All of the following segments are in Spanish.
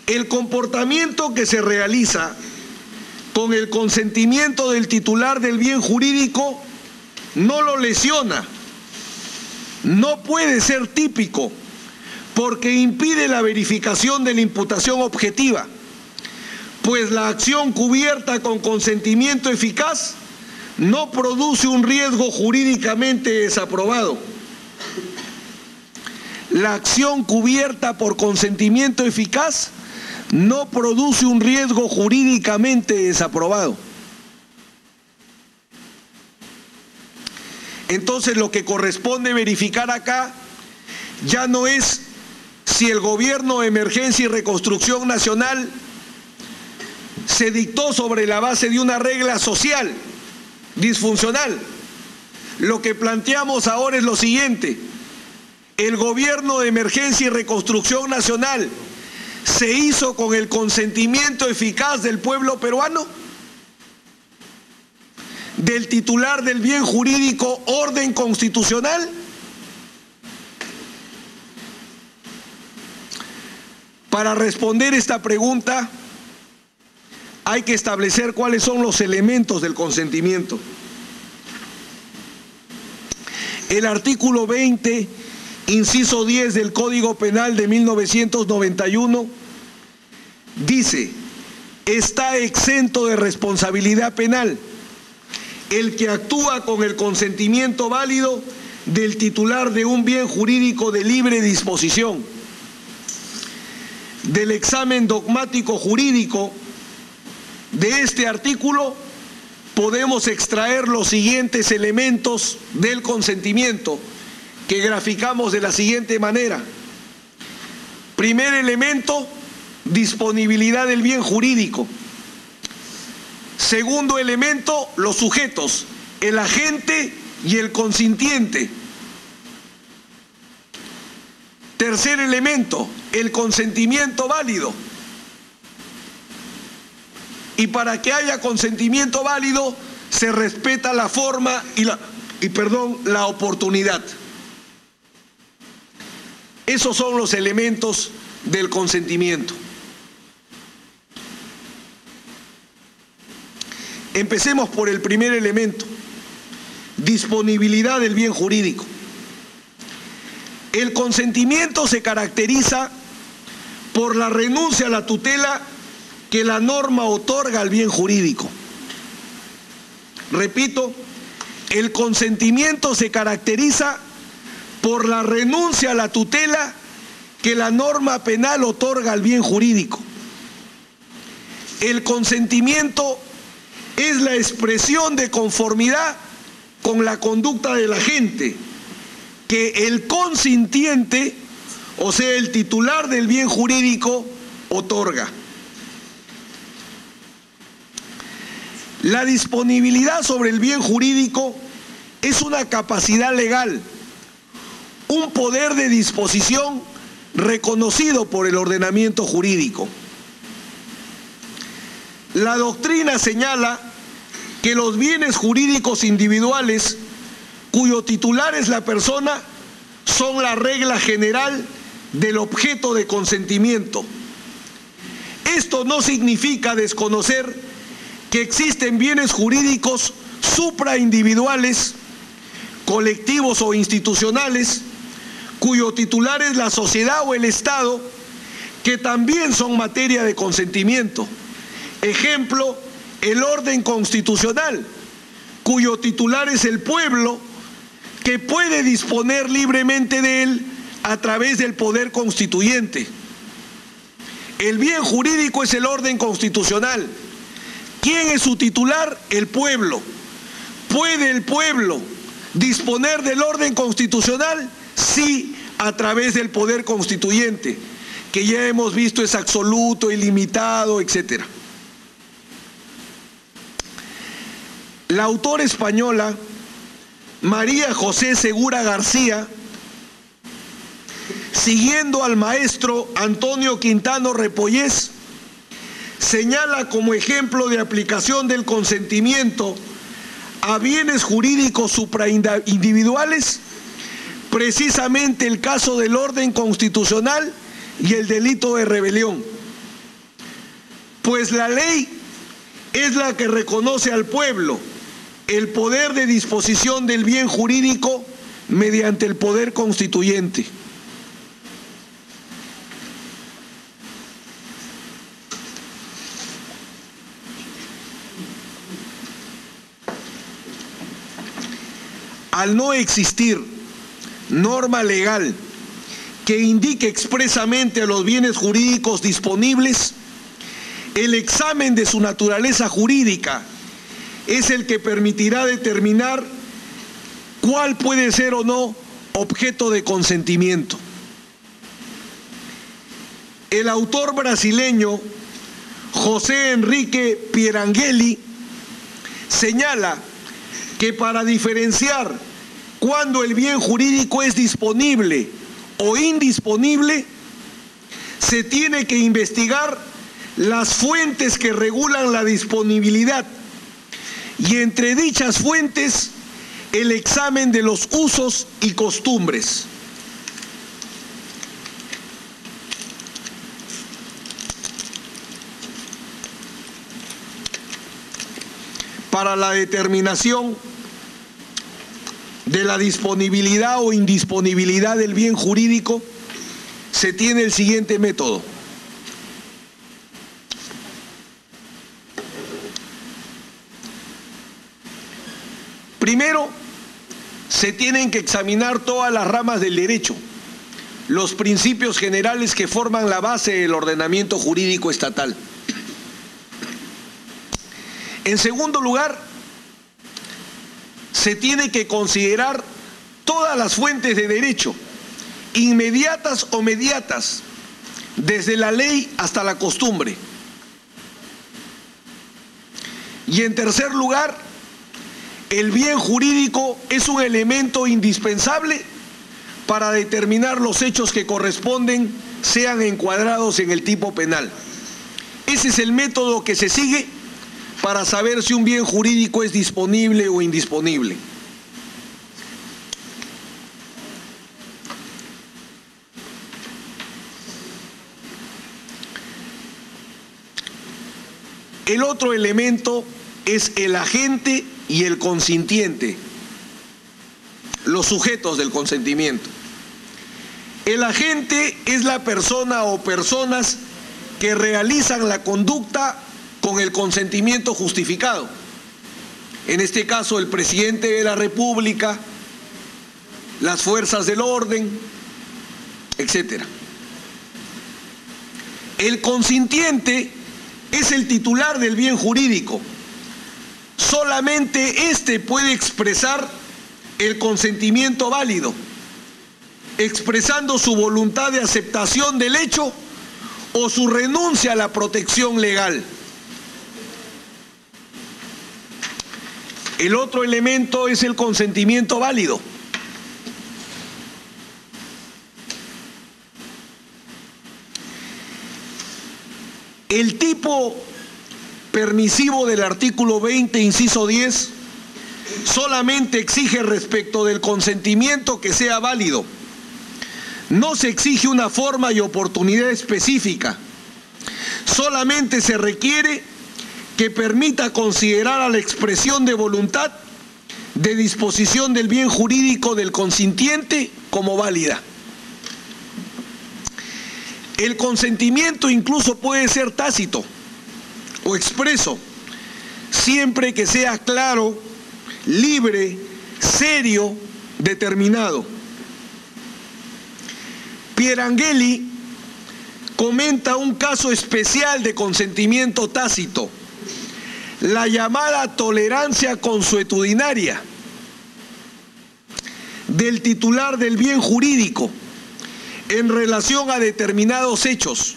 El comportamiento que se realiza con el consentimiento del titular del bien jurídico no lo lesiona, no puede ser típico, porque impide la verificación de la imputación objetiva, pues la acción cubierta con consentimiento eficaz no produce un riesgo jurídicamente desaprobado. La acción cubierta por consentimiento eficaz no produce un riesgo jurídicamente desaprobado. Entonces, lo que corresponde verificar acá ya no es si el gobierno de emergencia y reconstrucción nacional se dictó sobre la base de una regla social disfuncional. Lo que planteamos ahora es lo siguiente: el gobierno de emergencia y reconstrucción nacional se hizo con el consentimiento eficaz del pueblo peruano, del titular del bien jurídico orden constitucional. Para responder esta pregunta hay que establecer cuáles son los elementos del consentimiento. El artículo 20, inciso 10 del Código Penal de 1991 dice: está exento de responsabilidad penal el que actúa con el consentimiento válido del titular de un bien jurídico de libre disposición. Del examen dogmático jurídico de este artículo podemos extraer los siguientes elementos del consentimiento, que graficamos de la siguiente manera. Primer elemento: disponibilidad del bien jurídico. Segundo elemento: los sujetos, el agente y el consintiente. Tercer elemento: el consentimiento válido. Y para que haya consentimiento válido se respeta la forma y la oportunidad. Esos son los elementos del consentimiento. Empecemos por el primer elemento: disponibilidad del bien jurídico. El consentimiento se caracteriza por la renuncia a la tutela que la norma otorga al bien jurídico. Repito, el consentimiento se caracteriza por la renuncia a la tutela que la norma penal otorga al bien jurídico. El consentimiento es la expresión de conformidad con la conducta del agente que el consintiente, o sea, el titular del bien jurídico, otorga. La disponibilidad sobre el bien jurídico es una capacidad legal, un poder de disposición reconocido por el ordenamiento jurídico. La doctrina señala que los bienes jurídicos individuales cuyo titular es la persona son la regla general del objeto de consentimiento. Esto no significa desconocer que existen bienes jurídicos supraindividuales, colectivos o institucionales, cuyo titular es la sociedad o el Estado, que también son materia de consentimiento. Ejemplo, el orden constitucional, cuyo titular es el pueblo, que puede disponer libremente de él a través del poder constituyente. El bien jurídico es el orden constitucional. ¿Quién es su titular? El pueblo. ¿Puede el pueblo disponer del orden constitucional? Sí, a través del poder constituyente, que ya hemos visto es absoluto, ilimitado, etc. La autora española María José Segura García, siguiendo al maestro Antonio Quintano Repollés, señala como ejemplo de aplicación del consentimiento a bienes jurídicos supraindividuales precisamente el caso del orden constitucional y el delito de rebelión. pues la ley es la que reconoce al pueblo el poder de disposición del bien jurídico mediante el poder constituyente. Al no existir norma legal que indique expresamente a los bienes jurídicos disponibles, el examen de su naturaleza jurídica es el que permitirá determinar cuál puede ser o no objeto de consentimiento. El autor brasileño José Enrique Pierangeli señala que para diferenciar cuando el bien jurídico es disponible o indisponible, se tiene que investigar las fuentes que regulan la disponibilidad y entre dichas fuentes el examen de los usos y costumbres. Para la determinación de la disponibilidad o indisponibilidad del bien jurídico, se tiene el siguiente método. Primero, se tienen que examinar todas las ramas del derecho, los principios generales que forman la base del ordenamiento jurídico estatal. En segundo lugar, se tiene que considerar todas las fuentes de derecho, inmediatas o mediatas, desde la ley hasta la costumbre. Y en tercer lugar, el bien jurídico es un elemento indispensable para determinar los hechos que corresponden sean encuadrados en el tipo penal. Ese es el método que se sigue para saber si un bien jurídico es disponible o indisponible. El otro elemento es el agente y el consintiente, los sujetos del consentimiento. El agente es la persona o personas que realizan la conducta con el consentimiento justificado. En este caso, el presidente de la República, las fuerzas del orden, etc. El consintiente es el titular del bien jurídico. Solamente éste puede expresar el consentimiento válido, expresando su voluntad de aceptación del hecho o su renuncia a la protección legal. El otro elemento es el consentimiento válido. El tipo permisivo del artículo 20, inciso 10, solamente exige respecto del consentimiento que sea válido. No se exige una forma y oportunidad específica. Solamente se requiere que permita considerar a la expresión de voluntad de disposición del bien jurídico del consintiente como válida. El consentimiento incluso puede ser tácito o expreso, siempre que sea claro, libre, serio, determinado. Pierangeli comenta un caso especial de consentimiento tácito, la llamada tolerancia consuetudinaria del titular del bien jurídico en relación a determinados hechos.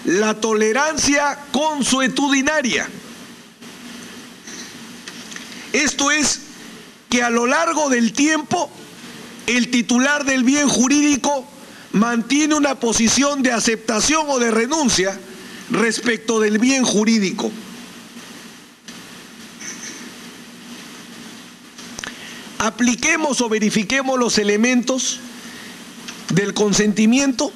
La tolerancia consuetudinaria. Esto es que a lo largo del tiempo el titular del bien jurídico mantiene una posición de aceptación o de renuncia respecto del bien jurídico. Apliquemos o verifiquemos los elementos del consentimiento.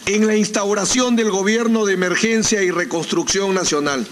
en la instauración del Gobierno de Emergencia y Reconstrucción Nacional.